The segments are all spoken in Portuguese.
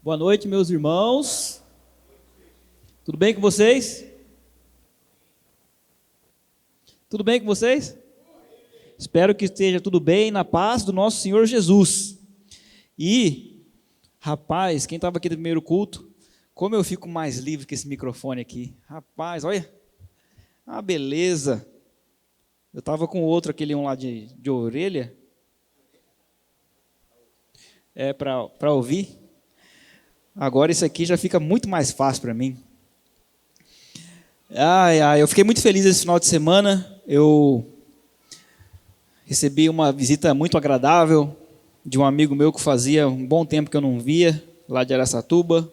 Boa noite, meus irmãos. Tudo bem com vocês? Tudo bem com vocês? Espero que esteja tudo bem na paz do nosso Senhor Jesus. E, rapaz, quem estava aqui no primeiro culto, como eu fico mais livre com esse microfone aqui. Rapaz, olha, ah, beleza. Eu estava com outro, aquele um lá de orelha. Para ouvir. Agora isso aqui já fica muito mais fácil para mim. Eu fiquei muito feliz esse final de semana. Eu recebi uma visita muito agradável de um amigo meu que fazia um bom tempo que eu não via, lá de Araçatuba.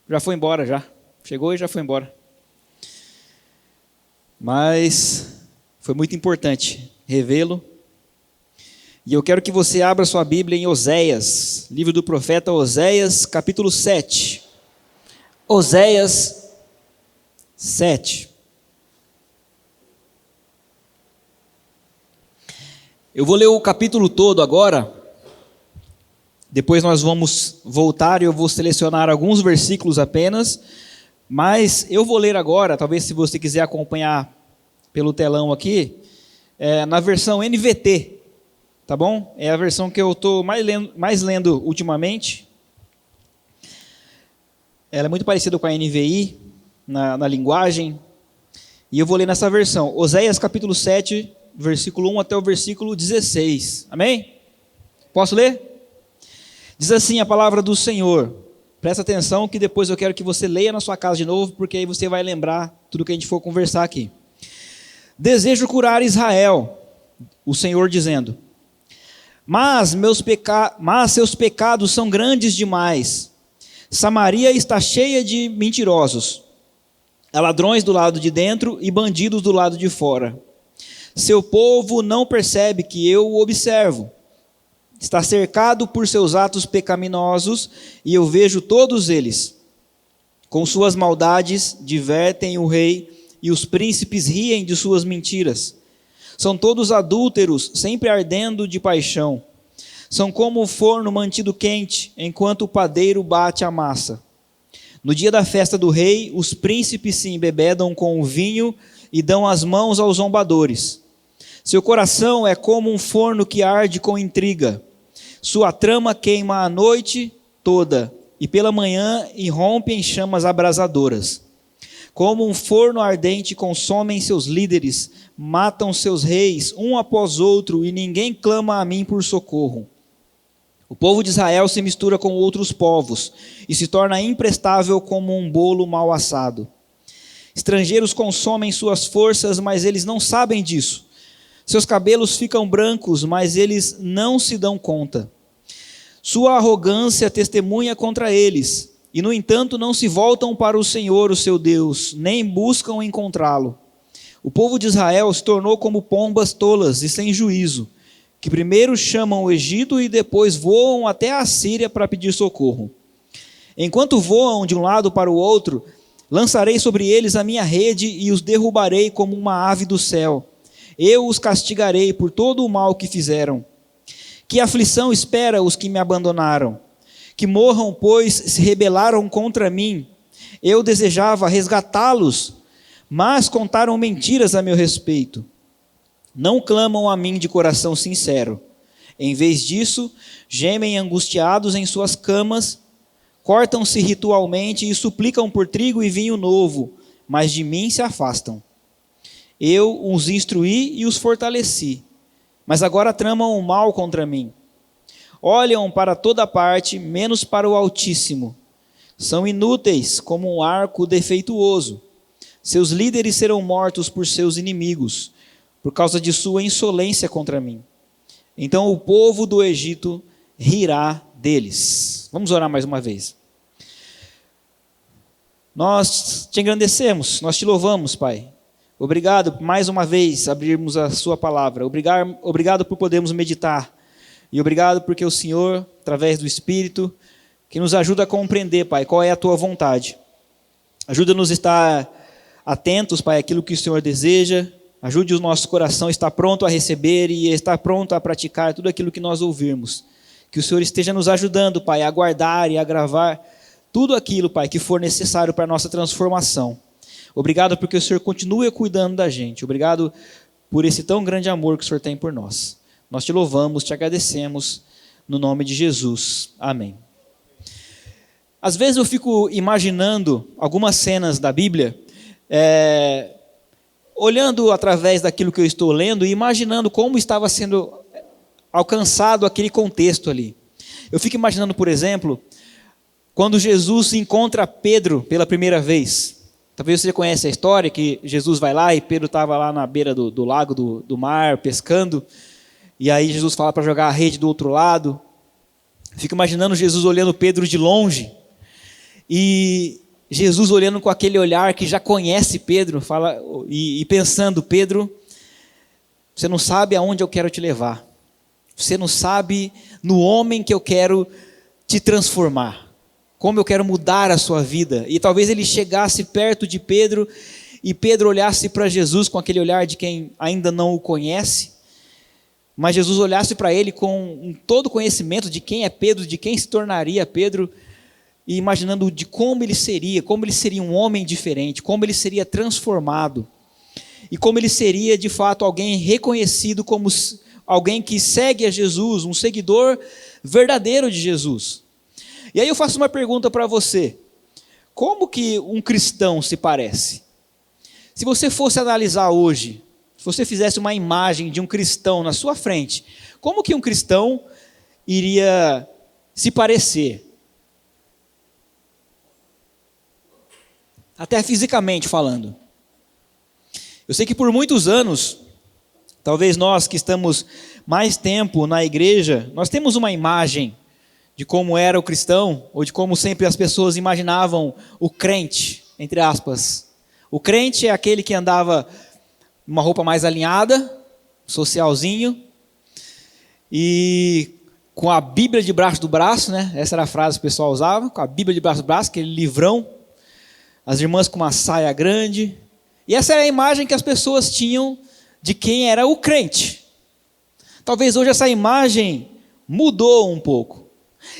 Já foi embora já. Chegou e já foi embora. Mas foi muito importante revê-lo. E eu quero que você abra sua Bíblia em Oséias, livro do profeta Oséias, capítulo 7. Oséias 7. Eu vou ler o capítulo todo agora. Depois nós vamos voltar e eu vou selecionar alguns versículos apenas. Mas eu vou ler agora, talvez se você quiser acompanhar pelo telão aqui, na versão NVT. Tá bom? É a versão que eu estou mais lendo ultimamente. Ela é muito parecida com a NVI, na linguagem. E eu vou ler nessa versão. Oséias capítulo 7, versículo 1 até o versículo 16. Amém? Posso ler? Diz assim a palavra do Senhor. Presta atenção que depois eu quero que você leia na sua casa de novo, porque aí você vai lembrar tudo que a gente for conversar aqui. Desejo curar Israel, o Senhor dizendo... Mas seus pecados são grandes demais. Samaria está cheia de mentirosos. Há ladrões do lado de dentro e bandidos do lado de fora. Seu povo não percebe que eu o observo. Está cercado por seus atos pecaminosos e eu vejo todos eles. Com suas maldades divertem o rei e os príncipes riem de suas mentiras. São todos adúlteros, sempre ardendo de paixão. São como o forno mantido quente, enquanto o padeiro bate a massa. No dia da festa do rei, os príncipes se embebedam com o vinho e dão as mãos aos zombadores. Seu coração é como um forno que arde com intriga. Sua trama queima a noite toda, e pela manhã irrompe em chamas abrasadoras. Como um forno ardente consomem seus líderes, matam seus reis, um após outro, e ninguém clama a mim por socorro. O povo de Israel se mistura com outros povos, e se torna imprestável como um bolo mal assado. Estrangeiros consomem suas forças, mas eles não sabem disso. Seus cabelos ficam brancos, mas eles não se dão conta. Sua arrogância testemunha contra eles, e, no entanto, não se voltam para o Senhor, o seu Deus, nem buscam encontrá-lo. O povo de Israel se tornou como pombas tolas e sem juízo, que primeiro chamam o Egito e depois voam até a Síria para pedir socorro. Enquanto voam de um lado para o outro, lançarei sobre eles a minha rede e os derrubarei como uma ave do céu. Eu os castigarei por todo o mal que fizeram. Que aflição espera os que me abandonaram? Que morram, pois se rebelaram contra mim. Eu desejava resgatá-los, mas contaram mentiras a meu respeito. Não clamam a mim de coração sincero. Em vez disso, gemem angustiados em suas camas, cortam-se ritualmente e suplicam por trigo e vinho novo, mas de mim se afastam. Eu os instruí e os fortaleci, mas agora tramam o mal contra mim. Olham para toda parte, menos para o Altíssimo. São inúteis como um arco defeituoso. Seus líderes serão mortos por seus inimigos, por causa de sua insolência contra mim. Então o povo do Egito rirá deles. Vamos orar mais uma vez. Nós te engrandecemos, nós te louvamos, Pai. Obrigado por mais uma vez abrirmos a sua palavra. Obrigado por podermos meditar. E obrigado porque o Senhor, através do Espírito, que nos ajuda a compreender, Pai, qual é a Tua vontade. Ajuda-nos a estar atentos, Pai, àquilo que o Senhor deseja. Ajude o nosso coração a estar pronto a receber e estar pronto a praticar tudo aquilo que nós ouvirmos. Que o Senhor esteja nos ajudando, Pai, a guardar e a gravar tudo aquilo, Pai, que for necessário para a nossa transformação. Obrigado porque o Senhor continua cuidando da gente. Obrigado por esse tão grande amor que o Senhor tem por nós. Nós te louvamos, te agradecemos, no nome de Jesus. Amém. Às vezes eu fico imaginando algumas cenas da Bíblia, olhando através daquilo que eu estou lendo e imaginando como estava sendo alcançado aquele contexto ali. Eu fico imaginando, por exemplo, quando Jesus encontra Pedro pela primeira vez. Talvez você conheça a história, que Jesus vai lá e Pedro estava lá na beira do lago, do mar, pescando, e aí Jesus fala para jogar a rede do outro lado. Fico imaginando Jesus olhando Pedro de longe, e Jesus olhando com aquele olhar que já conhece Pedro, fala, e pensando, Pedro, você não sabe aonde eu quero te levar, você não sabe no homem que eu quero te transformar, como eu quero mudar a sua vida. E talvez ele chegasse perto de Pedro, e Pedro olhasse para Jesus com aquele olhar de quem ainda não o conhece, mas Jesus olhasse para ele com todo o conhecimento de quem é Pedro, de quem se tornaria Pedro, e imaginando de como ele seria um homem diferente, como ele seria transformado, e como ele seria de fato alguém reconhecido como alguém que segue a Jesus, um seguidor verdadeiro de Jesus. E aí eu faço uma pergunta para você: como que um cristão se parece? Se você fosse analisar hoje, se você fizesse uma imagem de um cristão na sua frente, como que um cristão iria se parecer? Até fisicamente falando. Eu sei que por muitos anos, talvez nós que estamos mais tempo na igreja, nós temos uma imagem de como era o cristão, ou de como sempre as pessoas imaginavam o crente, entre aspas. O crente é aquele que andava uma roupa mais alinhada, socialzinho, e com a Bíblia debaixo do braço, né? Essa era a frase que o pessoal usava, com a Bíblia debaixo do braço, aquele livrão, as irmãs com uma saia grande, e essa era a imagem que as pessoas tinham de quem era o crente. Talvez hoje essa imagem mudou um pouco,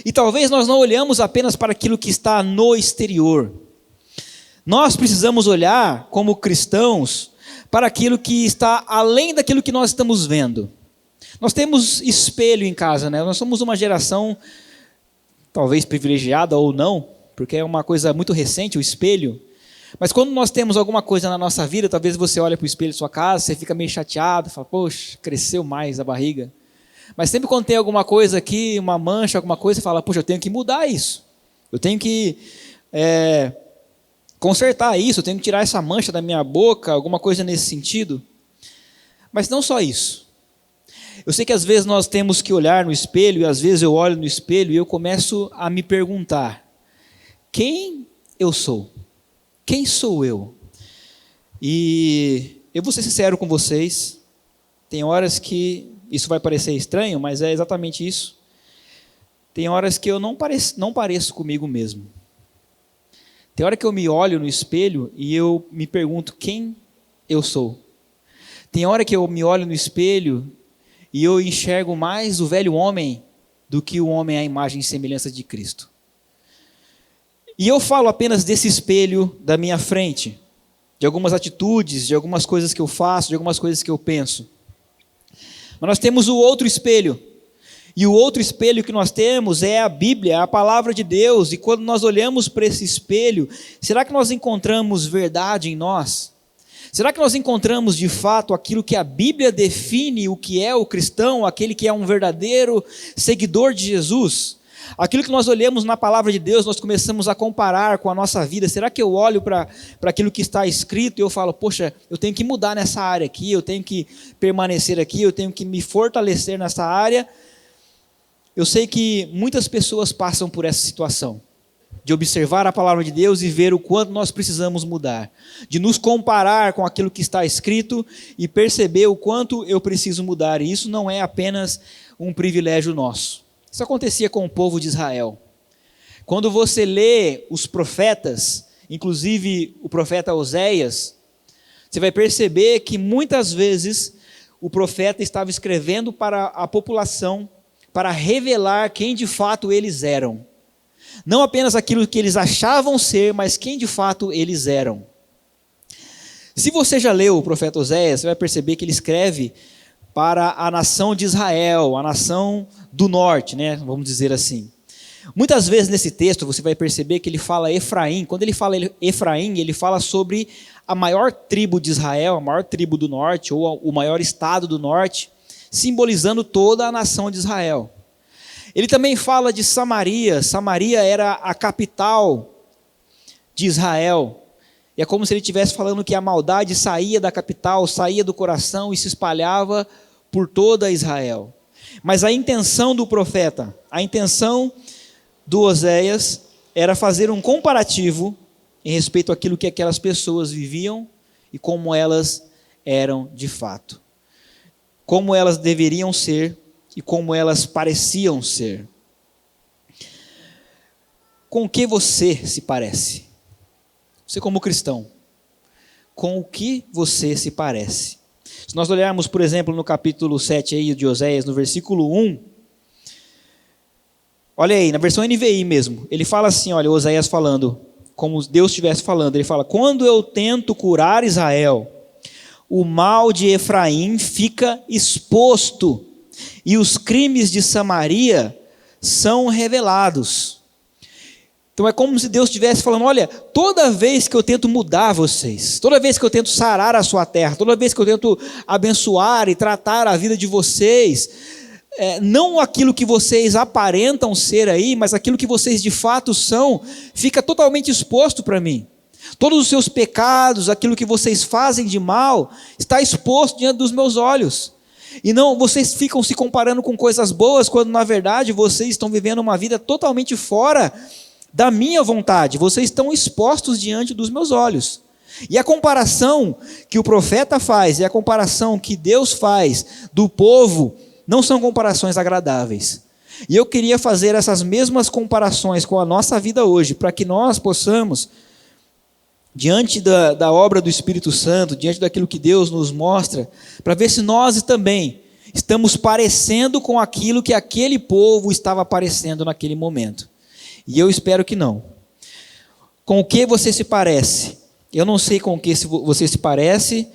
e talvez nós não olhamos apenas para aquilo que está no exterior. Nós precisamos olhar como cristãos para aquilo que está além daquilo que nós estamos vendo. Nós temos espelho em casa, né? Nós somos uma geração talvez privilegiada ou não, porque é uma coisa muito recente o espelho. Mas quando nós temos alguma coisa na nossa vida, talvez você olha para o espelho da sua casa, você fica meio chateado, fala, poxa, cresceu mais a barriga. Mas sempre quando tem alguma coisa aqui, uma mancha, alguma coisa, você fala, poxa, eu tenho que mudar isso. Eu tenho que consertar isso, eu tenho que tirar essa mancha da minha boca, alguma coisa nesse sentido. Mas não só isso. Eu sei que às vezes nós temos que olhar no espelho, e às vezes eu olho no espelho e eu começo a me perguntar, quem eu sou? Quem sou eu? E eu vou ser sincero com vocês, tem horas que isso vai parecer estranho, mas é exatamente isso. Tem horas que eu não pareço comigo mesmo. Tem hora que eu me olho no espelho e eu me pergunto quem eu sou. Tem hora que eu me olho no espelho e eu enxergo mais o velho homem do que o homem à imagem e semelhança de Cristo. E eu falo apenas desse espelho da minha frente, de algumas atitudes, de algumas coisas que eu faço, de algumas coisas que eu penso. Mas nós temos o outro espelho. E o outro espelho que nós temos é a Bíblia, a palavra de Deus. E quando nós olhamos para esse espelho, será que nós encontramos verdade em nós? Será que nós encontramos de fato aquilo que a Bíblia define o que é o cristão, aquele que é um verdadeiro seguidor de Jesus? Aquilo que nós olhamos na palavra de Deus, nós começamos a comparar com a nossa vida. Será que eu olho para aquilo que está escrito e eu falo, poxa, eu tenho que mudar nessa área aqui, eu tenho que permanecer aqui, eu tenho que me fortalecer nessa área? Eu sei que muitas pessoas passam por essa situação, de observar a palavra de Deus e ver o quanto nós precisamos mudar, de nos comparar com aquilo que está escrito e perceber o quanto eu preciso mudar. E isso não é apenas um privilégio nosso. Isso acontecia com o povo de Israel. Quando você lê os profetas, inclusive o profeta Oséias, você vai perceber que muitas vezes o profeta estava escrevendo para a população, para revelar quem de fato eles eram. Não apenas aquilo que eles achavam ser, mas quem de fato eles eram. Se você já leu o profeta Oséias, você vai perceber que ele escreve para a nação de Israel, a nação do norte, né? Vamos dizer assim. Muitas vezes nesse texto você vai perceber que ele fala Efraim. Quando ele fala Efraim, ele fala sobre a maior tribo de Israel, a maior tribo do norte, ou o maior estado do norte, simbolizando toda a nação de Israel. Ele também fala de Samaria. Samaria era a capital de Israel. E é como se ele estivesse falando que a maldade saía da capital, saía do coração e se espalhava por toda Israel. Mas a intenção do profeta, a intenção do Oséias era fazer um comparativo em respeito àquilo que aquelas pessoas viviam e como elas eram de fato. Como elas deveriam ser e como elas pareciam ser. Com o que você se parece? Você como cristão, com o que você se parece? Se nós olharmos, por exemplo, no capítulo 7 aí de Oséias, no versículo 1, olha aí, na versão NVI mesmo, ele fala assim, olha, Oséias falando, como Deus estivesse falando, ele fala, quando eu tento curar Israel, o mal de Efraim fica exposto, e os crimes de Samaria são revelados. Então é como se Deus estivesse falando, olha, toda vez que eu tento mudar vocês, toda vez que eu tento sarar a sua terra, toda vez que eu tento abençoar e tratar a vida de vocês, não aquilo que vocês aparentam ser aí, mas aquilo que vocês de fato são, fica totalmente exposto para mim. Todos os seus pecados, aquilo que vocês fazem de mal, está exposto diante dos meus olhos. E não, vocês ficam se comparando com coisas boas, quando na verdade vocês estão vivendo uma vida totalmente fora da minha vontade. Vocês estão expostos diante dos meus olhos. E a comparação que o profeta faz, e a comparação que Deus faz do povo, não são comparações agradáveis. E eu queria fazer essas mesmas comparações com a nossa vida hoje, para que nós possamos, diante da obra do Espírito Santo, diante daquilo que Deus nos mostra, para ver se nós também estamos parecendo com aquilo que aquele povo estava parecendo naquele momento. E eu espero que não. Com o que você se parece? Eu não sei com o que você se parece,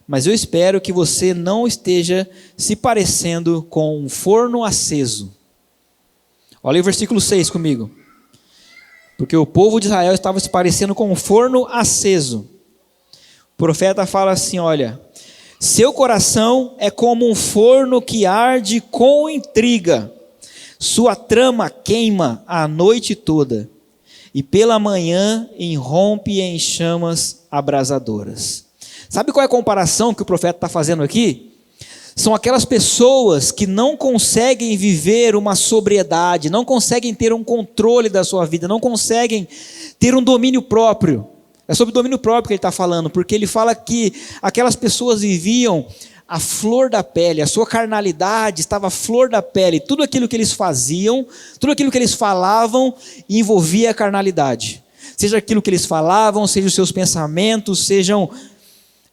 mas eu espero que você não esteja se parecendo com um forno aceso. Olha o versículo 6 comigo. Porque o povo de Israel estava se parecendo com um forno aceso. O profeta fala assim, olha, seu coração é como um forno que arde com intriga. Sua trama queima a noite toda, e pela manhã irrompe em chamas abrasadoras. Sabe qual é a comparação que o profeta está fazendo aqui? São aquelas pessoas que não conseguem viver uma sobriedade, não conseguem ter um controle da sua vida, não conseguem ter um domínio próprio. É sobre domínio próprio que ele está falando, porque ele fala que aquelas pessoas viviam a flor da pele, a sua carnalidade estava a flor da pele, tudo aquilo que eles faziam, tudo aquilo que eles falavam envolvia a carnalidade, seja aquilo que eles falavam, seja os seus pensamentos, sejam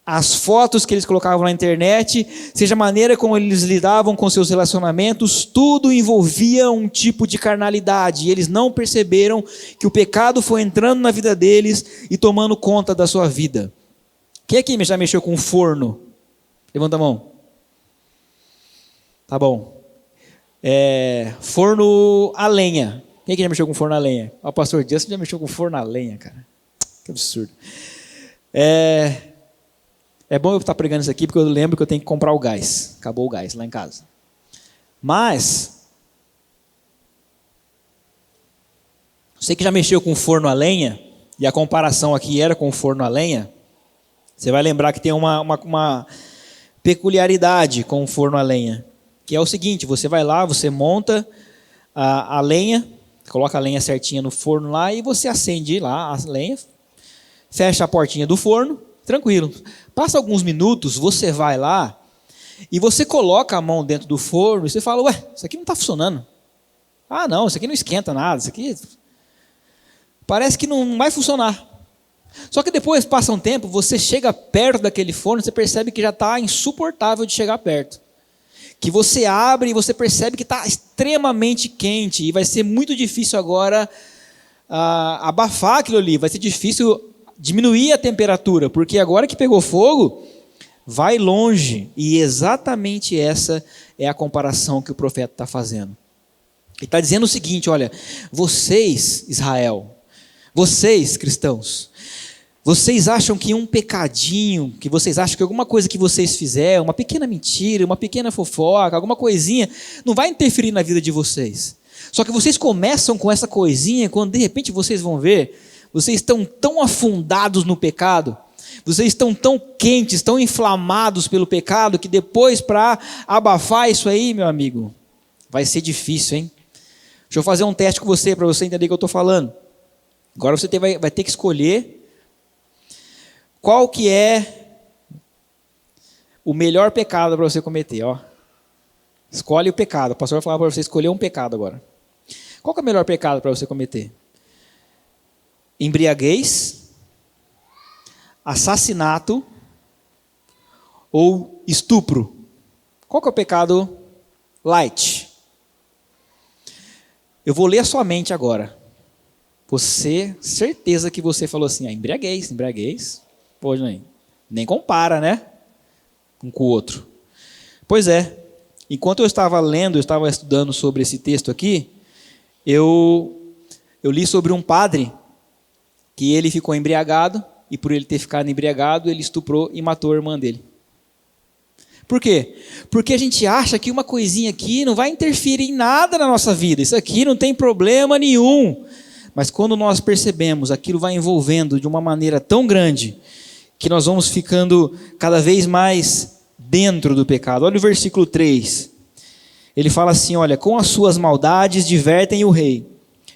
as fotos que eles colocavam na internet, seja a maneira como eles lidavam com seus relacionamentos, tudo envolvia um tipo de carnalidade, e eles não perceberam que o pecado foi entrando na vida deles e tomando conta da sua vida. Quem aqui já mexeu com um forno? Levanta a mão. Tá bom. Forno a lenha. Quem aqui já mexeu com forno a lenha? O pastor Dias já mexeu com forno a lenha, cara. Que absurdo. É bom eu estar pregando isso aqui, porque eu lembro que eu tenho que comprar o gás. Acabou o gás lá em casa. Mas, você que já mexeu com forno a lenha, e a comparação aqui era com o forno a lenha, você vai lembrar que tem uma peculiaridade com o forno a lenha, que é o seguinte, você vai lá, você monta a lenha, coloca a lenha certinha no forno lá, e você acende lá a lenha, fecha a portinha do forno, tranquilo. Passa alguns minutos, você vai lá, e você coloca a mão dentro do forno, e você fala, ué, isso aqui não está funcionando. Ah não, isso aqui não esquenta nada, isso aqui parece que não vai funcionar. Só que depois passa um tempo, você chega perto daquele forno, você percebe que já está insuportável de chegar perto. que você abre e você percebe que está extremamente quente e vai ser muito difícil agora abafar aquilo ali, vai ser difícil diminuir a temperatura, porque agora que pegou fogo, vai longe. E exatamente essa é a comparação que o profeta está fazendo. Ele está dizendo o seguinte: olha, vocês, Israel, vocês, cristãos, vocês acham que um pecadinho, que vocês acham que alguma coisa que vocês fizeram, uma pequena mentira, uma pequena fofoca, alguma coisinha, não vai interferir na vida de vocês. Só que vocês começam com essa coisinha, quando de repente vocês vão ver, vocês estão tão afundados no pecado, vocês estão tão quentes, tão inflamados pelo pecado, que depois, para abafar isso aí, meu amigo, vai ser difícil, hein? Deixa eu fazer um teste com você, para você entender o que eu estou falando. Agora você vai ter que escolher qual que é o melhor pecado para você cometer. Ó. Escolhe o pecado. O pastor vai falar para você escolher um pecado agora. Qual que é o melhor pecado para você cometer? Embriaguez, assassinato ou estupro? Qual que é o pecado light? Eu vou ler a sua mente agora. Você, certeza que você falou assim, embriaguez. Pô, nem compara, né? Um com o outro. Pois é. Enquanto eu estava lendo, eu estava estudando sobre esse texto aqui, eu li sobre um padre que ele ficou embriagado, e por ele ter ficado embriagado, ele estuprou e matou a irmã dele. Por quê? Porque a gente acha que uma coisinha aqui não vai interferir em nada na nossa vida, isso aqui não tem problema nenhum. Mas quando nós percebemos, aquilo vai envolvendo de uma maneira tão grande, que nós vamos ficando cada vez mais dentro do pecado. Olha o versículo 3. Ele fala assim, olha, com as suas maldades divertem o rei,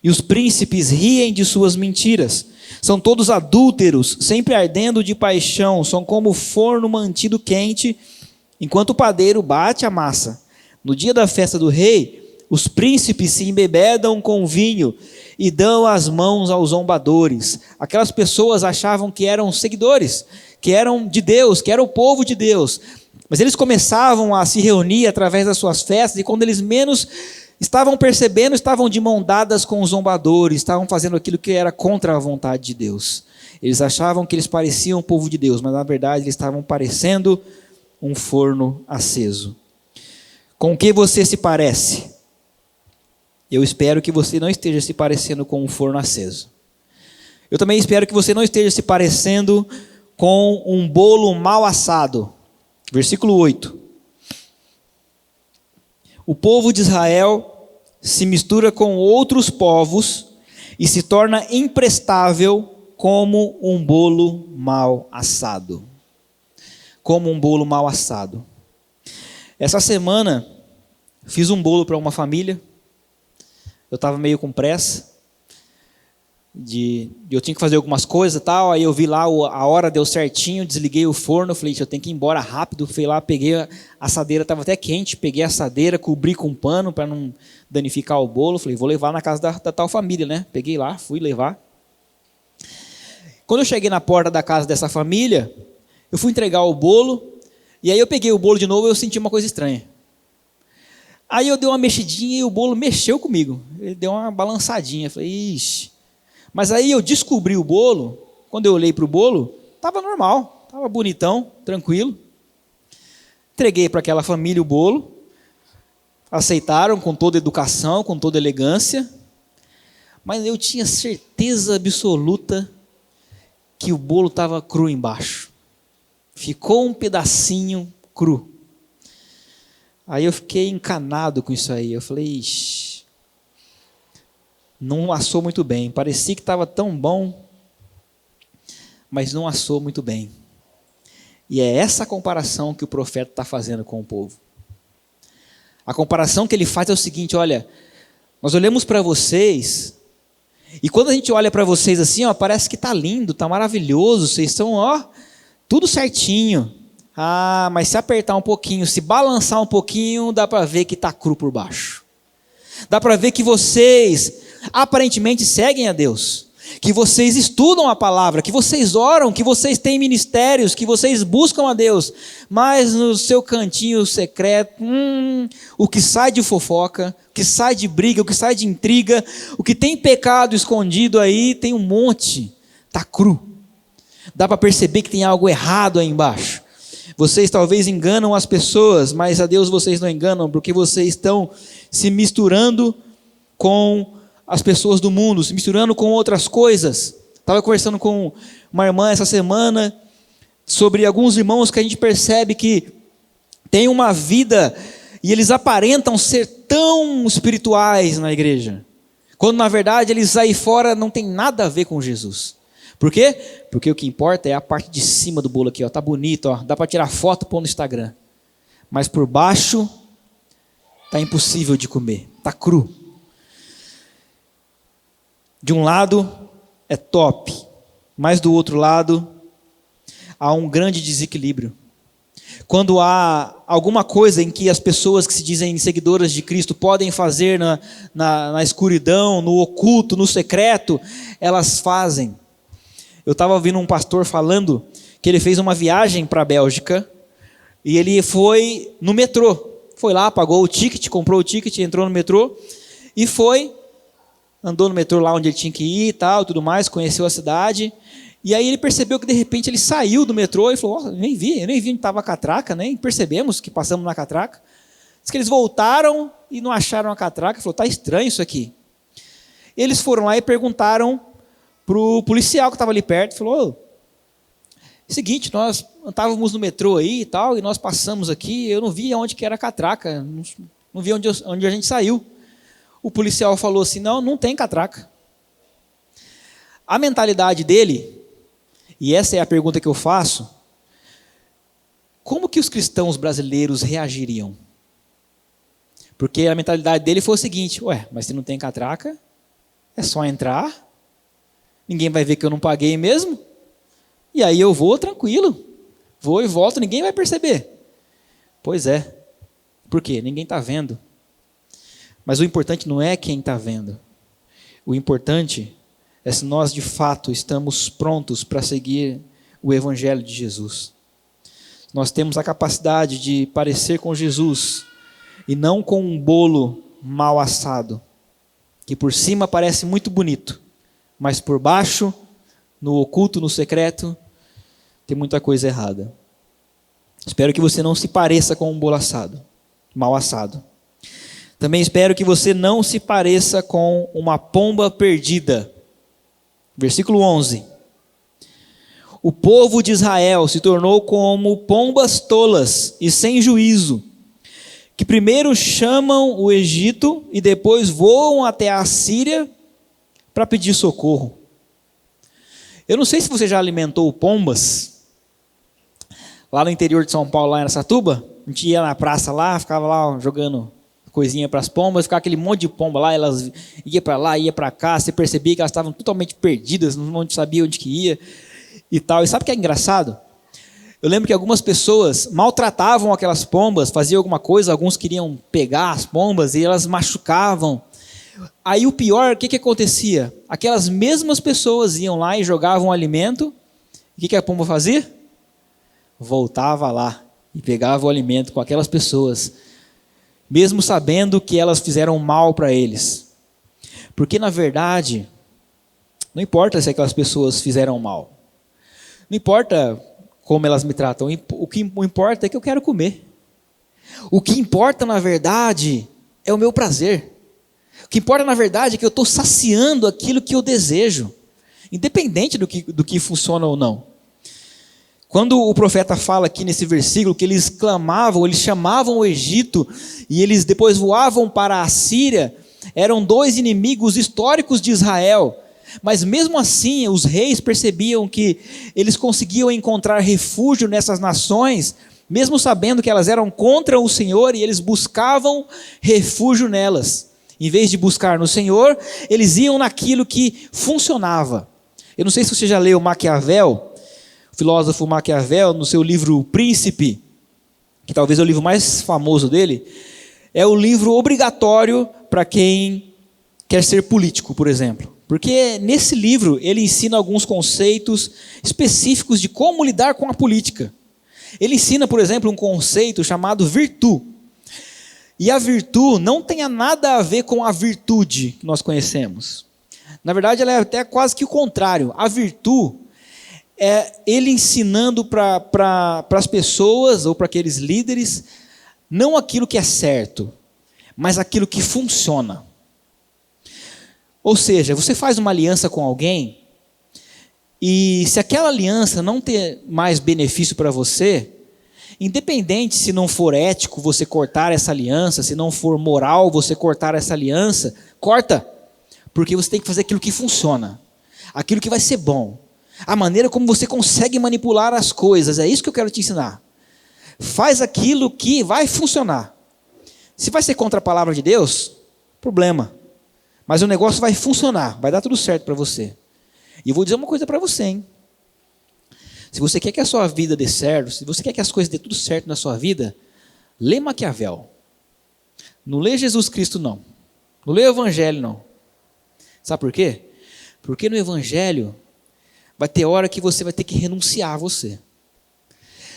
e os príncipes riem de suas mentiras. São todos adúlteros, sempre ardendo de paixão, são como forno mantido quente, enquanto o padeiro bate a massa. No dia da festa do rei, os príncipes se embebedam com vinho e dão as mãos aos zombadores. Aquelas pessoas achavam que eram seguidores, que eram de Deus, que era o povo de Deus. Mas eles começavam a se reunir através das suas festas, e quando eles menos estavam percebendo, estavam de mão dadas com os zombadores, estavam fazendo aquilo que era contra a vontade de Deus. Eles achavam que eles pareciam o povo de Deus, mas na verdade eles estavam parecendo um forno aceso. Com que você se parece? Eu espero que você não esteja se parecendo com um forno aceso. Eu também espero que você não esteja se parecendo com um bolo mal assado. Versículo 8. O povo de Israel se mistura com outros povos e se torna imprestável como um bolo mal assado. Como um bolo mal assado. Essa semana, fiz um bolo para uma família. Eu estava meio com pressa. Eu tinha que fazer algumas coisas e tal. Aí eu vi lá, a hora deu certinho, desliguei o forno. Eu falei, eu tenho que ir embora rápido. Fui lá, peguei a assadeira, estava até quente. Peguei a assadeira, cobri com um pano para não danificar o bolo. Falei, vou levar na casa da tal família, né? Peguei lá, fui levar. Quando eu cheguei na porta da casa dessa família, eu fui entregar o bolo. E aí eu peguei o bolo de novo e eu senti uma coisa estranha. Aí eu dei uma mexidinha e o bolo mexeu comigo. Ele deu uma balançadinha. Eu falei, ixi. Mas aí eu descobri o bolo, quando eu olhei para o bolo, estava normal, estava bonitão, tranquilo. Entreguei para aquela família o bolo, aceitaram com toda educação, com toda elegância, mas eu tinha certeza absoluta que o bolo estava cru embaixo. Ficou um pedacinho cru. Aí eu fiquei encanado com isso aí, eu falei, ixi. Não assou muito bem, parecia que estava tão bom, mas não assou muito bem. E é essa comparação que o profeta está fazendo com o povo. A comparação que ele faz é o seguinte, olha, nós olhamos para vocês, e quando a gente olha para vocês assim, ó, parece que está lindo, está maravilhoso, vocês estão, ó, tudo certinho. Ah, mas se apertar um pouquinho, se balançar um pouquinho, dá para ver que está cru por baixo. Dá para ver que vocês aparentemente seguem a Deus. que vocês estudam a palavra, que vocês oram, que vocês têm ministérios, que vocês buscam a Deus, mas no seu cantinho secreto, o que sai de fofoca, o que sai de briga, o que sai de intriga, o que tem pecado escondido aí, tem um monte, está cru. Dá para perceber que tem algo errado aí embaixo. Vocês talvez enganam as pessoas, mas a Deus vocês não enganam, porque vocês estão se misturando com as pessoas do mundo, se misturando com outras coisas. Estava conversando com uma irmã essa semana sobre alguns irmãos que a gente percebe que tem uma vida e eles aparentam ser tão espirituais na igreja, quando na verdade eles aí fora não tem nada a ver com Jesus. Por quê? Porque o que importa é a parte de cima do bolo aqui, ó, tá bonito, ó, dá para tirar foto e pôr no Instagram, mas por baixo tá impossível de comer, tá cru. De um lado é top, mas do outro lado há um grande desequilíbrio. Quando há alguma coisa em que as pessoas que se dizem seguidoras de Cristo podem fazer na escuridão, no oculto, no secreto, elas fazem. Eu estava ouvindo um pastor falando que ele fez uma viagem para a Bélgica e ele foi no metrô. Foi lá, pagou o ticket, comprou o ticket, entrou no metrô e foi... Andou no metrô lá onde ele tinha que ir e tal, tudo mais, conheceu a cidade. E aí ele percebeu que de repente ele saiu do metrô e falou, eu nem vi onde estava a catraca, nem percebemos que passamos na catraca. Diz que eles voltaram e não acharam a catraca, falou, está estranho isso aqui. Eles foram lá e perguntaram para o policial que estava ali perto, falou, seguinte, nós estávamos no metrô aí e tal, e nós passamos aqui, eu não vi onde que era a catraca, não vi onde a gente saiu. O policial falou assim, não tem catraca. A mentalidade dele, e essa é a pergunta que eu faço, como que os cristãos brasileiros reagiriam? Porque a mentalidade dele foi o seguinte, mas se não tem catraca, é só entrar, ninguém vai ver que eu não paguei mesmo, e aí eu vou tranquilo, vou e volto, ninguém vai perceber. Pois é, por quê? Ninguém está vendo. Mas o importante não é quem está vendo. O importante é se nós de fato estamos prontos para seguir o Evangelho de Jesus. Nós temos a capacidade de parecer com Jesus e não com um bolo mal assado, que por cima parece muito bonito, mas por baixo, no oculto, no secreto, tem muita coisa errada. Espero que você não se pareça com um bolo assado, mal assado. Também espero que você não se pareça com uma pomba perdida. Versículo 11. O povo de Israel se tornou como pombas tolas e sem juízo, que primeiro chamam o Egito e depois voam até a Síria para pedir socorro. Eu não sei se você já alimentou pombas. Lá no interior de São Paulo, lá em Araçatuba, a gente ia na praça lá, ficava lá jogando coisinha para as pombas, ficava aquele monte de pomba lá, elas iam para lá, iam para cá, você percebia que elas estavam totalmente perdidas, não sabia onde que ia e tal. E sabe o que é engraçado? Eu lembro que algumas pessoas maltratavam aquelas pombas, faziam alguma coisa, alguns queriam pegar as pombas e elas machucavam. Aí o pior, o que acontecia? Aquelas mesmas pessoas iam lá e jogavam alimento, e o que a pomba fazia? Voltava lá e pegava o alimento com aquelas pessoas, mesmo sabendo que elas fizeram mal para eles. Porque, na verdade, não importa se aquelas pessoas fizeram mal. Não importa como elas me tratam. O que importa é que eu quero comer. O que importa, na verdade, é o meu prazer. O que importa, na verdade, é que eu estou saciando aquilo que eu desejo, independente do que funciona ou não. Quando o profeta fala aqui nesse versículo que eles clamavam, eles chamavam o Egito e eles depois voavam para a Síria, eram dois inimigos históricos de Israel. Mas mesmo assim, os reis percebiam que eles conseguiam encontrar refúgio nessas nações, mesmo sabendo que elas eram contra o Senhor, e eles buscavam refúgio nelas. Em vez de buscar no Senhor, eles iam naquilo que funcionava. Eu não sei se você já leu Maquiavel, o filósofo Maquiavel, no seu livro O Príncipe, que talvez é o livro mais famoso dele, é o livro obrigatório para quem quer ser político, por exemplo. Porque nesse livro ele ensina alguns conceitos específicos de como lidar com a política. Ele ensina, por exemplo, um conceito chamado virtude. E a virtude não tem nada a ver com a virtude que nós conhecemos. Na verdade, ela é até quase que o contrário. A virtude é ele ensinando para as pessoas ou para aqueles líderes não aquilo que é certo, mas aquilo que funciona. Ou seja, você faz uma aliança com alguém e se aquela aliança não ter mais benefício para você, independente se não for ético você cortar essa aliança, se não for moral você cortar essa aliança, corta, porque você tem que fazer aquilo que funciona, aquilo que vai ser bom, a maneira como você consegue manipular as coisas, é isso que eu quero te ensinar. Faz aquilo que vai funcionar. Se vai ser contra a palavra de Deus, problema, mas o negócio vai funcionar, vai dar tudo certo para você. E eu vou dizer uma coisa para você, hein? Se você quer que a sua vida dê certo, se você quer que as coisas dê tudo certo na sua vida, lê Maquiavel. Não lê Jesus Cristo, não. Não lê o Evangelho, não. Sabe por quê? Porque no Evangelho vai ter hora que você vai ter que renunciar a você.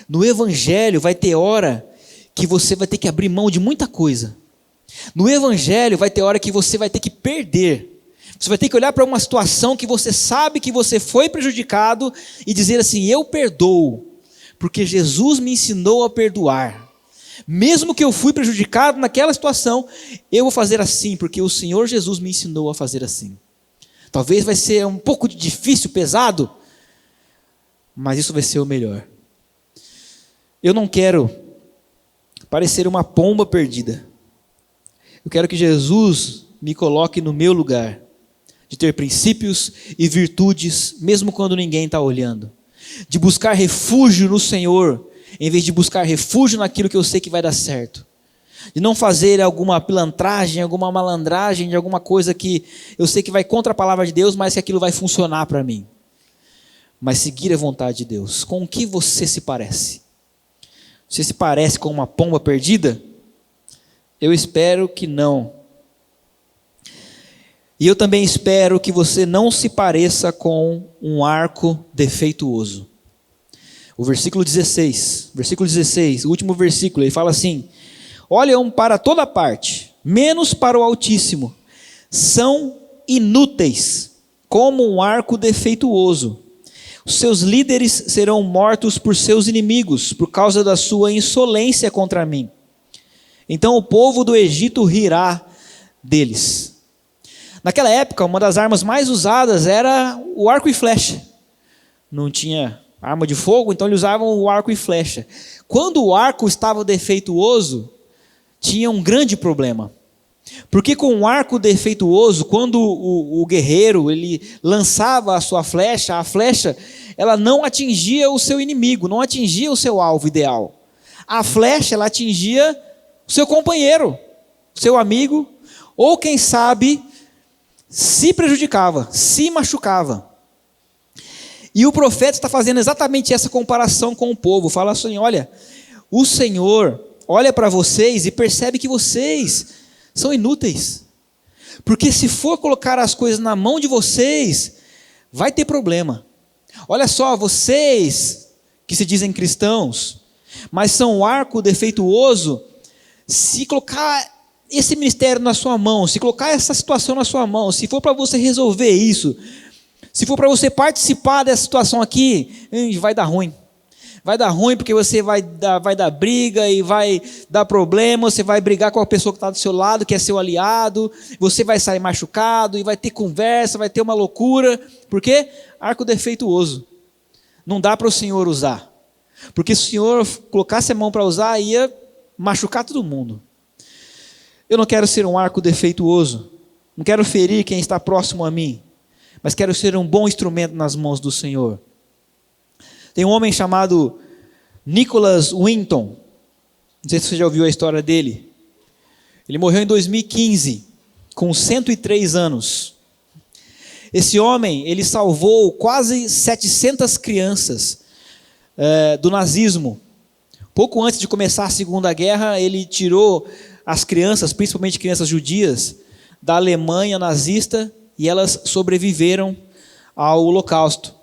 No Evangelho vai ter hora que você vai ter que abrir mão de muita coisa. No Evangelho vai ter hora que você vai ter que perder. Você vai ter que olhar para uma situação que você sabe que você foi prejudicado e dizer assim, eu perdoo, porque Jesus me ensinou a perdoar. Mesmo que eu fui prejudicado naquela situação, eu vou fazer assim, porque o Senhor Jesus me ensinou a fazer assim. Talvez vai ser um pouco difícil, pesado, mas isso vai ser o melhor. Eu não quero parecer uma pomba perdida. Eu quero que Jesus me coloque no meu lugar, de ter princípios e virtudes, mesmo quando ninguém está olhando. De buscar refúgio no Senhor, em vez de buscar refúgio naquilo que eu sei que vai dar certo. De não fazer alguma pilantragem, alguma malandragem, de alguma coisa que eu sei que vai contra a palavra de Deus, mas que aquilo vai funcionar para mim. Mas seguir a vontade de Deus. Com o que você se parece? Você se parece com uma pomba perdida? Eu espero que não. E eu também espero que você não se pareça com um arco defeituoso. O versículo 16, o último versículo, ele fala assim: olham para toda parte, menos para o Altíssimo. São inúteis, como um arco defeituoso. Os seus líderes serão mortos por seus inimigos, por causa da sua insolência contra mim. Então o povo do Egito rirá deles. Naquela época, uma das armas mais usadas era o arco e flecha. Não tinha arma de fogo, então eles usavam o arco e flecha. Quando o arco estava defeituoso, tinha um grande problema. Porque com um arco defeituoso, quando o guerreiro ele lançava a sua flecha, a flecha ela não atingia o seu inimigo, não atingia o seu alvo ideal. A flecha ela atingia o seu companheiro, o seu amigo, ou quem sabe se prejudicava, se machucava. E o profeta está fazendo exatamente essa comparação com o povo. Fala assim, olha, o Senhor olha para vocês e percebe que vocês são inúteis. Porque se for colocar as coisas na mão de vocês, vai ter problema. Olha só, vocês que se dizem cristãos, mas são um arco defeituoso, se colocar esse ministério na sua mão, se colocar essa situação na sua mão, se for para você resolver isso, se for para você participar dessa situação aqui, vai dar ruim. Vai dar ruim porque você vai dar briga e vai dar problema, você vai brigar com a pessoa que está do seu lado, que é seu aliado, você vai sair machucado e vai ter conversa, vai ter uma loucura. Por quê? Arco defeituoso. Não dá para o Senhor usar. Porque se o Senhor colocasse a mão para usar, ia machucar todo mundo. Eu não quero ser um arco defeituoso, não quero ferir quem está próximo a mim, mas quero ser um bom instrumento nas mãos do Senhor. Tem um homem chamado Nicholas Winton, não sei se você já ouviu a história dele. Ele morreu em 2015, com 103 anos. Esse homem, ele salvou quase 700 crianças do nazismo. Pouco antes de começar a Segunda Guerra, ele tirou as crianças, principalmente crianças judias, da Alemanha nazista e elas sobreviveram ao Holocausto.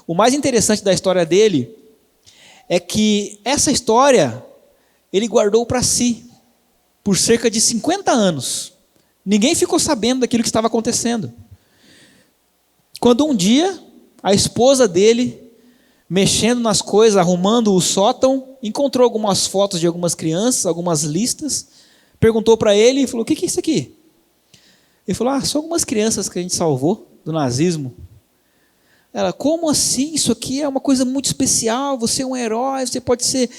O mais interessante da história dele é que essa história ele guardou para si por cerca de 50 anos. Ninguém ficou sabendo daquilo que estava acontecendo. Quando um dia a esposa dele, mexendo nas coisas, arrumando o sótão, encontrou algumas fotos de algumas crianças, algumas listas, perguntou para ele e falou: o que é isso aqui? Ele falou: são algumas crianças que a gente salvou do nazismo. Ela: como assim? Isso aqui é uma coisa muito especial, você é um herói, você pode ser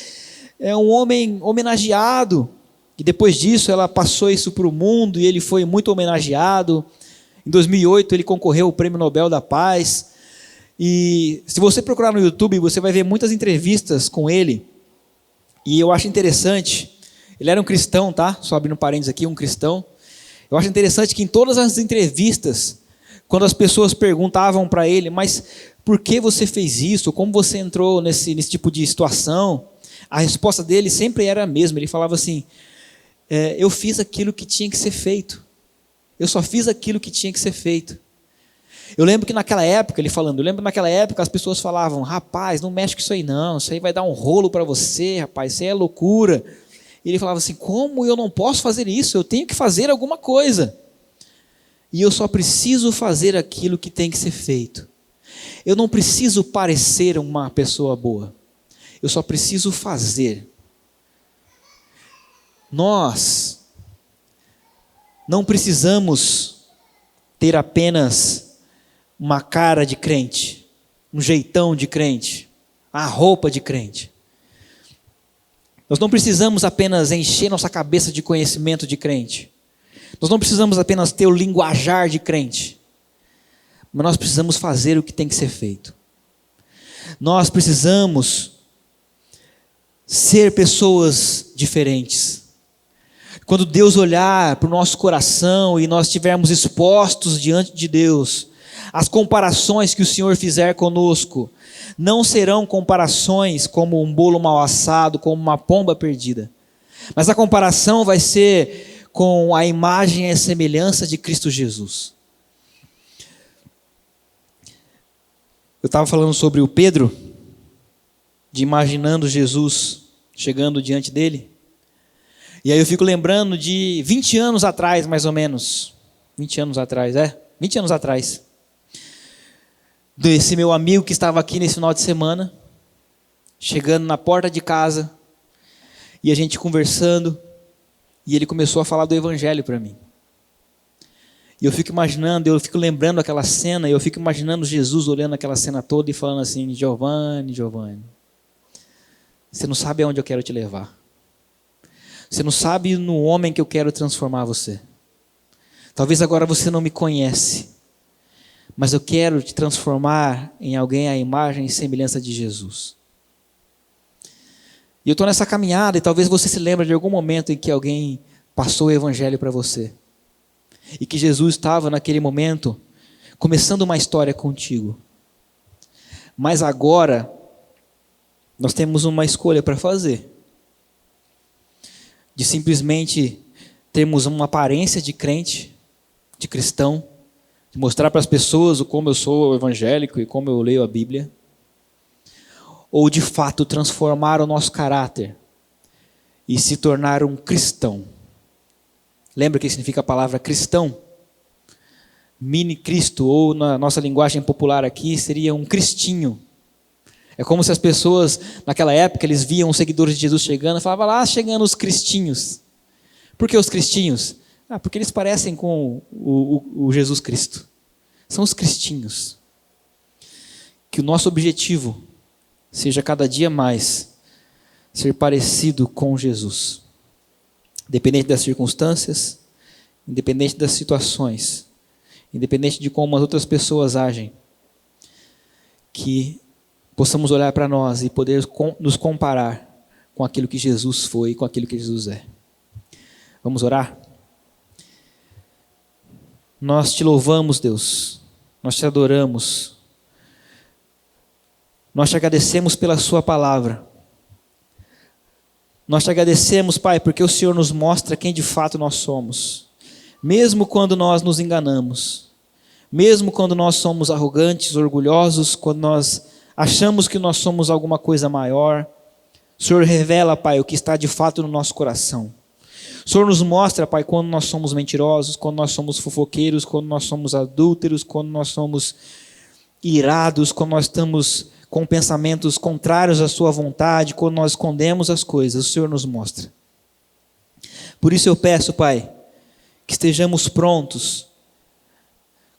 um homem homenageado. E depois disso ela passou isso para o mundo e ele foi muito homenageado. Em 2008 ele concorreu ao Prêmio Nobel da Paz. E se você procurar no YouTube, você vai ver muitas entrevistas com ele. E eu acho interessante, ele era um cristão, tá? Só abrindo parênteses aqui, um cristão. Eu acho interessante que em todas as entrevistas, quando as pessoas perguntavam para ele: mas por que você fez isso? Como você entrou nesse tipo de situação? A resposta dele sempre era a mesma. Ele falava assim: eu fiz aquilo que tinha que ser feito. Eu só fiz aquilo que tinha que ser feito. Eu lembro que naquela época, ele falando, as pessoas falavam: rapaz, não mexe com isso aí não, isso aí vai dar um rolo para você, rapaz, isso aí é loucura. E ele falava assim: como eu não posso fazer isso? Eu tenho que fazer alguma coisa. E eu só preciso fazer aquilo que tem que ser feito. Eu não preciso parecer uma pessoa boa. Eu só preciso fazer. Nós não precisamos ter apenas uma cara de crente, um jeitão de crente, a roupa de crente. Nós não precisamos apenas encher nossa cabeça de conhecimento de crente. Nós não precisamos apenas ter o linguajar de crente. Mas nós precisamos fazer o que tem que ser feito. Nós precisamos ser pessoas diferentes. Quando Deus olhar para o nosso coração e nós estivermos expostos diante de Deus, as comparações que o Senhor fizer conosco não serão comparações como um bolo mal assado, como uma pomba perdida. Mas a comparação vai ser com a imagem e a semelhança de Cristo Jesus. Eu estava falando sobre o Pedro, de imaginando Jesus chegando diante dele. E aí eu fico lembrando de 20 anos atrás, mais ou menos. 20 anos atrás, 20 anos atrás. Desse meu amigo que estava aqui nesse final de semana, chegando na porta de casa, e a gente conversando, e ele começou a falar do evangelho para mim. E eu fico imaginando, eu fico lembrando aquela cena, eu fico imaginando Jesus olhando aquela cena toda e falando assim: Giovanni, você não sabe aonde eu quero te levar. Você não sabe no homem que eu quero transformar você. Talvez agora você não me conhece, mas eu quero te transformar em alguém à imagem e semelhança de Jesus. E eu estou nessa caminhada e talvez você se lembre de algum momento em que alguém passou o evangelho para você. E que Jesus estava naquele momento começando uma história contigo. Mas agora nós temos uma escolha para fazer. De simplesmente termos uma aparência de crente, de cristão, de mostrar para as pessoas como eu sou evangélico e como eu leio a Bíblia, ou de fato transformar o nosso caráter e se tornar um cristão. Lembra o que significa a palavra cristão? Mini Cristo, ou na nossa linguagem popular aqui, seria um cristinho. É como se as pessoas, naquela época, eles viam os seguidores de Jesus chegando e falavam: lá chegando os cristinhos. Por que os cristinhos? Porque eles parecem com o Jesus Cristo. São os cristinhos. Que o nosso objetivo seja cada dia mais ser parecido com Jesus. Independente das circunstâncias, independente das situações, independente de como as outras pessoas agem, que possamos olhar para nós e poder nos comparar com aquilo que Jesus foi e com aquilo que Jesus é. Vamos orar? Nós te louvamos, Deus. Nós te adoramos. Nós te agradecemos pela sua palavra. Nós te agradecemos, Pai, porque o Senhor nos mostra quem de fato nós somos. Mesmo quando nós nos enganamos. Mesmo quando nós somos arrogantes, orgulhosos, quando nós achamos que nós somos alguma coisa maior, o Senhor revela, Pai, o que está de fato no nosso coração. O Senhor nos mostra, Pai, quando nós somos mentirosos, quando nós somos fofoqueiros, quando nós somos adúlteros, quando nós somos irados, quando nós estamos com pensamentos contrários à sua vontade, quando nós escondemos as coisas, o Senhor nos mostra. Por isso eu peço, Pai, que estejamos prontos,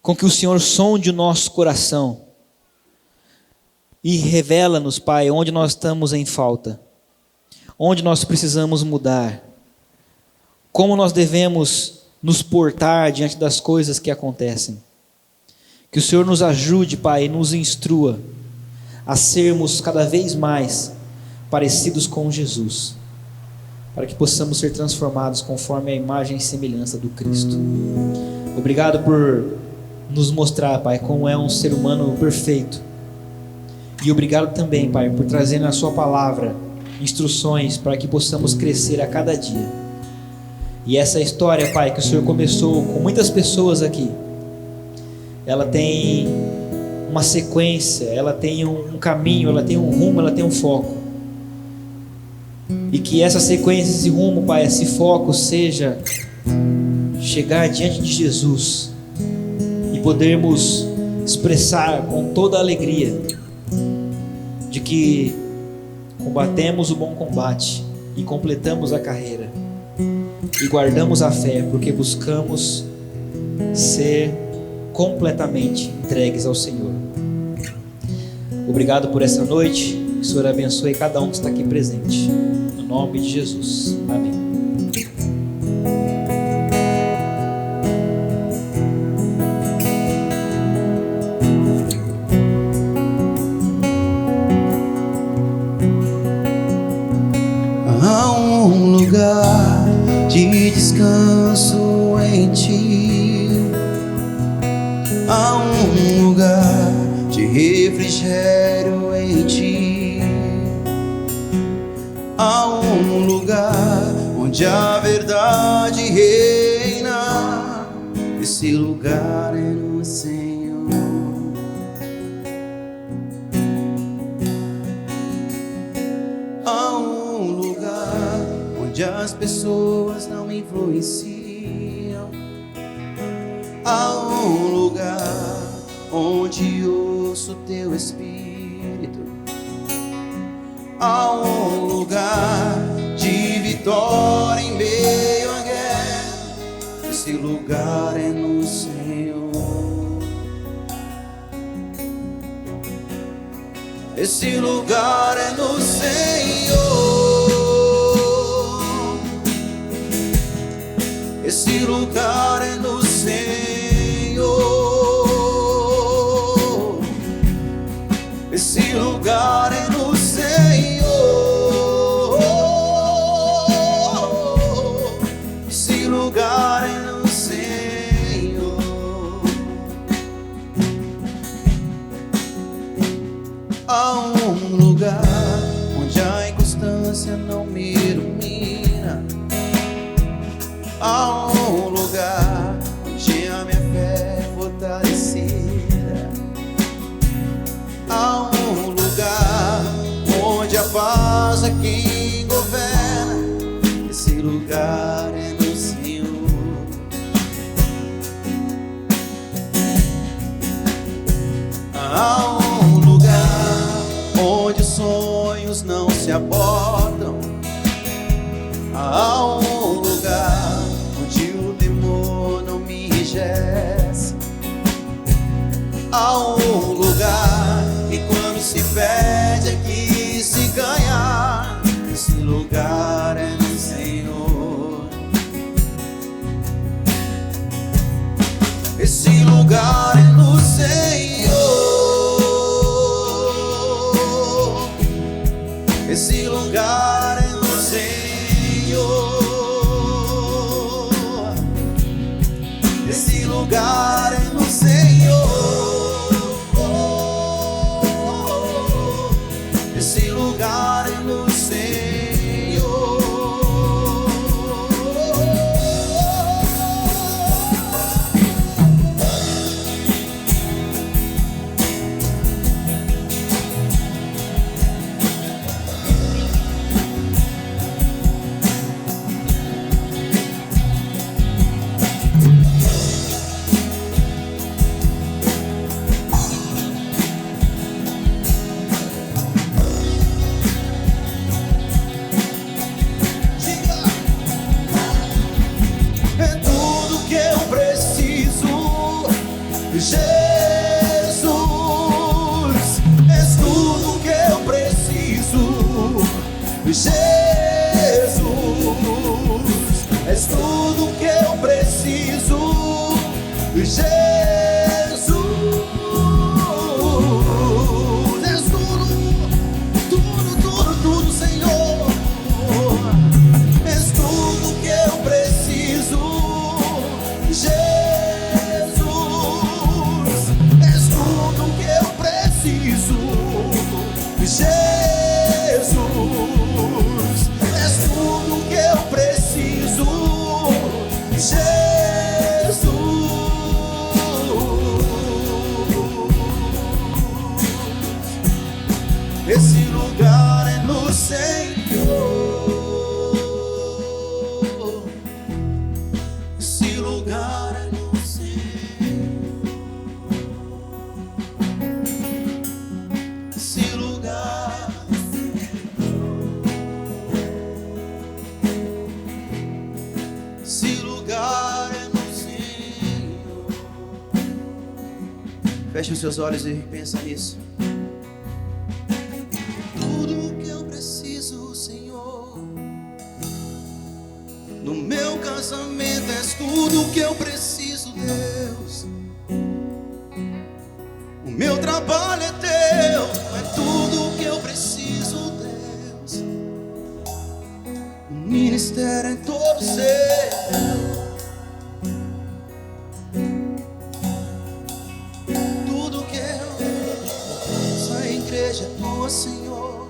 com que o Senhor sonde o nosso coração e revela-nos, Pai, onde nós estamos em falta, onde nós precisamos mudar, como nós devemos nos portar diante das coisas que acontecem. Que o Senhor nos ajude, Pai, e nos instrua a sermos cada vez mais parecidos com Jesus, para que possamos ser transformados conforme a imagem e semelhança do Cristo. Obrigado por nos mostrar, Pai, como é um ser humano perfeito. E obrigado também, Pai, por trazer na sua palavra instruções para que possamos crescer a cada dia. E essa história, Pai, que o Senhor começou com muitas pessoas aqui, ela tem uma sequência, ela tem um caminho, ela tem um rumo, ela tem um foco. E que essa sequência, esse rumo, Pai, esse foco seja chegar diante de Jesus e podermos expressar com toda a alegria de que combatemos o bom combate e completamos a carreira e guardamos a fé, porque buscamos ser completamente entregues ao Senhor. Obrigado por essa noite. Que o Senhor abençoe cada um que está aqui presente. No nome de Jesus. Amém. Há um lugar de descanso em ti, há um lugar de refrigério em ti, há um lugar onde a verdade reina. Esse lugar é no Senhor. Há um lugar onde as pessoas não influenciam, há um lugar onde ouço teu Espírito, há um lugar de vitória em meio à guerra. Esse lugar é no Senhor. Esse lugar é no Senhor. Esse lugar é no Senhor. Esse lugar é no Senhor. Esse lugar é no Senhor. Há um lugar onde a inconstância não me ilumina, há um lugar onde a minha fé é fortalecida, há um lugar onde a paz é quem governa. Esse lugar é no Senhor. Há um lugar onde os sonhos não se abortam, há um lugar onde o temor não me enrijece, há um lugar que quando se perde é que se ganha. Esse lugar é no Senhor. Esse lugar é no Senhor. Esse lugar é no Senhor. Esse lugar é no Senhor. Esse lugar é no Senhor. Esse lugar é no Senhor. Esse lugar. Esse lugar é no Senhor. Feche os seus olhos e pensa nisso. Tudo que eu preciso, Senhor. No meu casamento és tudo que eu preciso, Deus. O meu trabalho é teu, é tudo que eu preciso, Deus. O ministério é todo seu. Tudo que eu, essa igreja é tua, Senhor.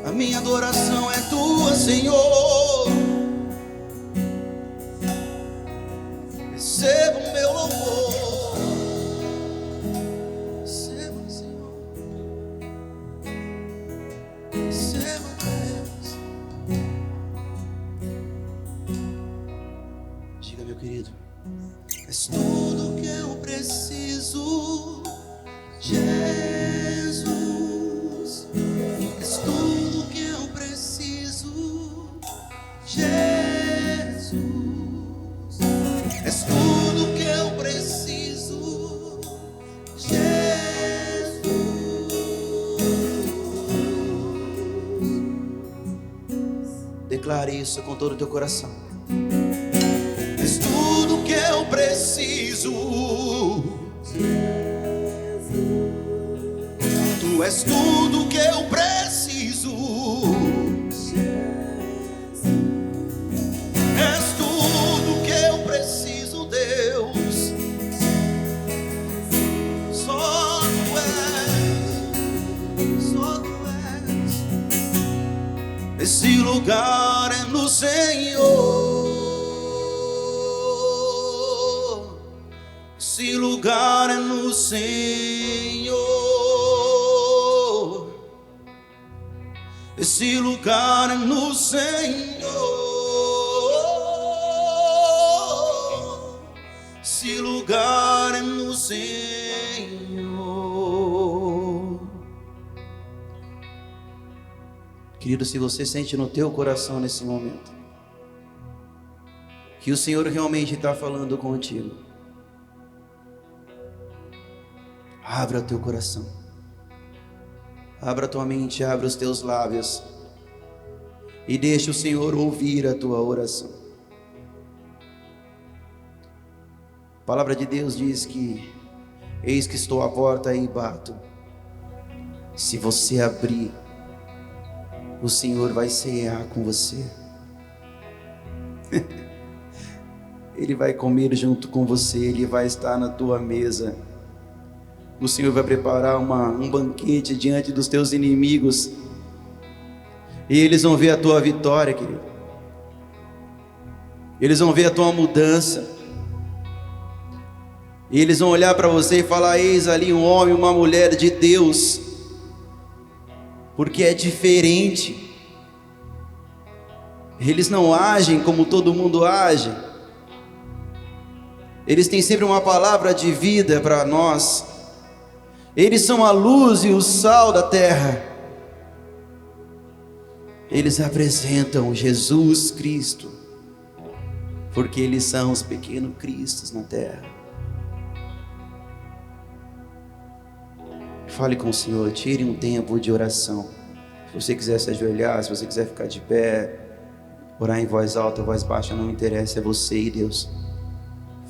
A minha adoração é tua, Senhor. Receba o meu louvor. Receba, Senhor. Receba, Deus. Diga, meu querido. És tudo que eu preciso, Jesus. És tudo que eu preciso, Jesus. És tudo que eu preciso, Jesus. Declare isso com todo o teu coração. És tudo que eu preciso, Tu és tudo que eu preciso. És tudo que eu preciso, Deus. Só Tu és, só Tu és. Esse lugar é no Senhor. Esse lugar é no Senhor. Esse lugar é no Senhor. Esse lugar é no Senhor. Querido, se você sente no teu coração nesse momento que o Senhor realmente está falando contigo, abra o teu coração, abra a tua mente, abra os teus lábios e deixa o Senhor ouvir a tua oração. A palavra de Deus diz que eis que estou à porta e bato. Se você abrir, o Senhor vai cear com você. Ele vai comer junto com você, Ele vai estar na tua mesa. O Senhor vai preparar um banquete diante dos teus inimigos. E eles vão ver a tua vitória, querido. Eles vão ver a tua mudança. E eles vão olhar para você e falar: eis ali um homem, uma mulher de Deus. Porque é diferente. Eles não agem como todo mundo age. Eles têm sempre uma palavra de vida para nós. Eles são a luz e o sal da terra. Eles apresentam Jesus Cristo, porque eles são os pequenos Cristos na terra. Fale com o Senhor, tire um tempo de oração. Se você quiser se ajoelhar, se você quiser ficar de pé, orar em voz alta, voz baixa, não interessa, é você e Deus.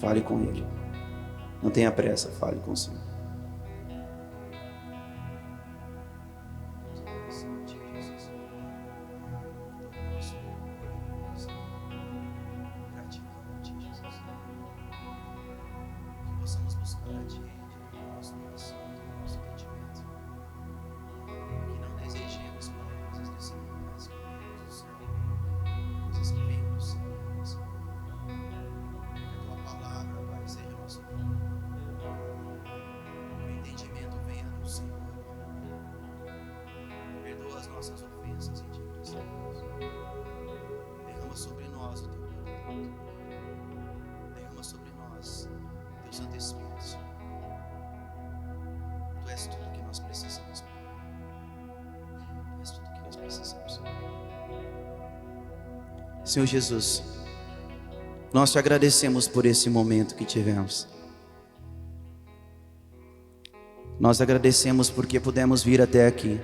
Fale com Ele. Não tenha pressa, fale com o Senhor. Santo Espírito, Tu és tudo que nós precisamos. Tu és tudo que nós precisamos. Senhor Jesus, nós te agradecemos por esse momento que tivemos. Nós agradecemos porque pudemos vir até aqui.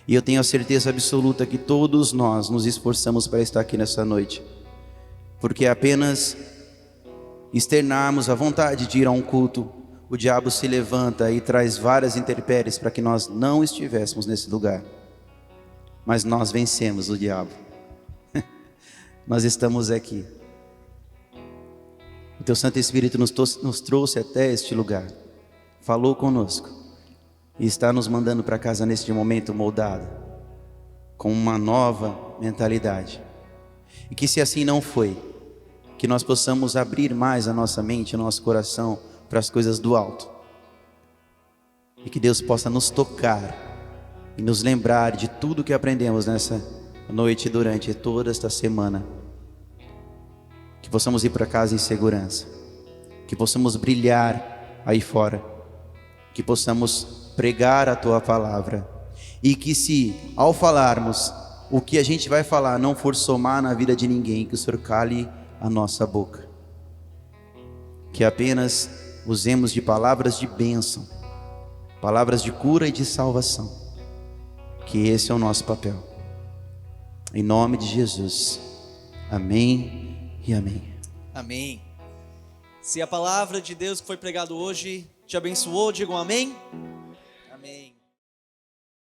E eu tenho a certeza absoluta que todos nós nos esforçamos para estar aqui nessa noite. Porque apenas externarmos a vontade de ir a um culto, o diabo se levanta e traz várias intempéries para que nós não estivéssemos nesse lugar. Mas nós vencemos o diabo. Nós estamos aqui. O Teu Santo Espírito nos trouxe até este lugar. Falou conosco. E está nos mandando para casa neste momento moldado. Com uma nova mentalidade. E que se assim não foi, que nós possamos abrir mais a nossa mente, o nosso coração para as coisas do alto. E que Deus possa nos tocar e nos lembrar de tudo que aprendemos nessa noite durante toda esta semana. Que possamos ir para casa em segurança. Que possamos brilhar aí fora. Que possamos pregar a Tua palavra. E que se ao falarmos o que a gente vai falar não for somar na vida de ninguém, que o Senhor cale a nossa boca. Que apenas usemos de palavras de bênção, palavras de cura e de salvação. Que esse é o nosso papel. Em nome de Jesus. Amém e amém. Amém. Se a palavra de Deus que foi pregado hoje te abençoou, digam amém. Amém.